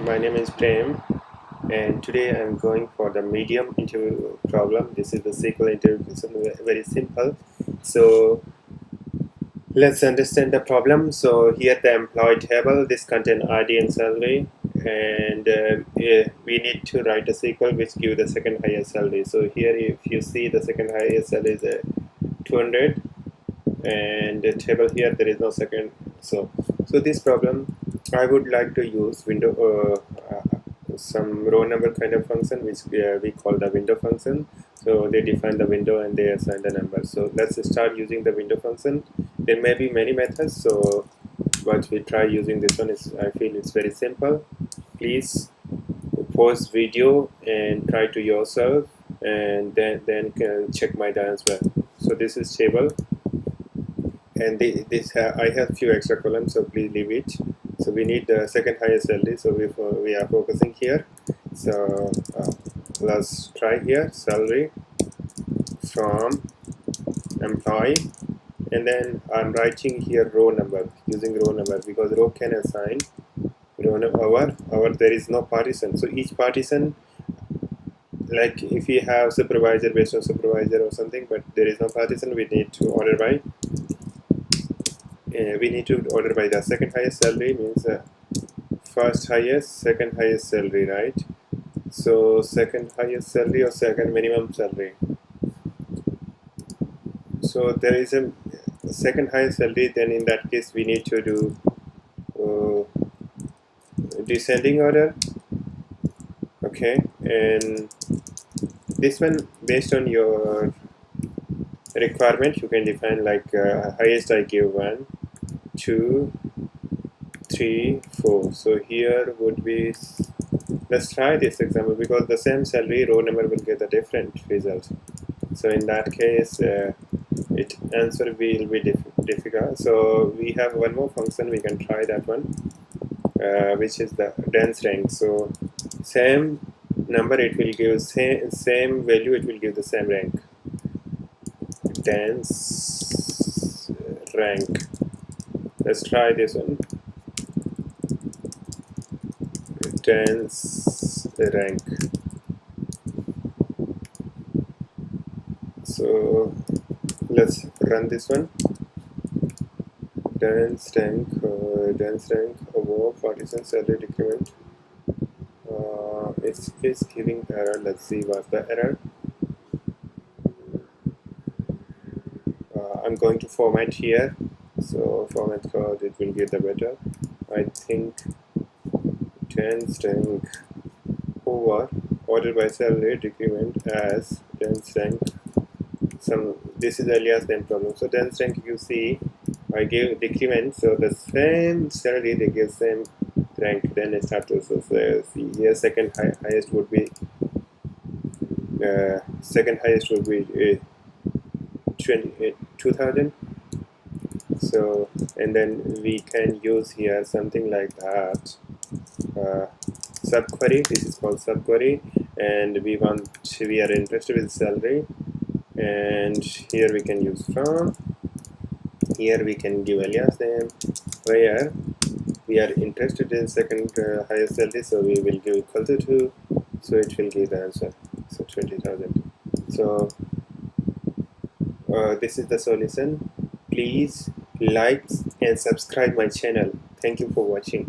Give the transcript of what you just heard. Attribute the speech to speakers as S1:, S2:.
S1: my name is Prem, and today I'm going for the medium interview problem. This is the SQL interview. It's very simple. So let's understand the problem. So here the employee table, this contain ID and salary, and we need to write a SQL which give the second highest salary. So here if you see the second highest salary is 200, and the table here there is no second. So this problem I would like to use some row number kind of function which we call the window function. So they define the window and they assign the number. So let's start using the window function. There may be many methods, so but we try using this one. I feel it's very simple. Please pause video and try to yourself, and then can check my answer. So this is table, and I have few extra columns, so please leave it. So we need the second highest salary, so we are focusing here. So let's try here salary from employee, and then I'm writing here row number using row number because row can assign row number. There is no partition, so each partition, like if we have supervisor based on supervisor or something, but there is no partition, we need to order by. We need to order by the second highest salary, means first highest, second highest salary, right? So second highest salary or second minimum salary. So there is a second highest salary, then in that case we need to do descending order. Okay, and this one based on your requirement you can define, like highest I give 1, 2, 3, 4. So here would be, let's try this example because the same salary row number will get a different result. So in that case answer will be difficult. So we have one more function, we can try that one, which is the dense rank. So same number it will give same value, it will give the same rank. Dense rank. Let's try this one. Dense rank. So let's run this one. Dense rank above partition salary decrement. It's giving error. Let's see what's the error. I'm going to format here. So format code, it will give the better. I think dense rank over order by salary decrement as dense rank. This is alias name problem. So dense rank, you see I gave decrement, so the same salary they give same rank, then it starts to. So see here second highest would be 2000. So and then we can use here something like that, subquery. This is called subquery, and we are interested with salary, and here we can use from. Here we can give alias name where we are interested in second highest salary, so we will give equal to 2, so it will give the answer, so 20,000. So this is the solution. Please like and subscribe my channel. Thank you for watching.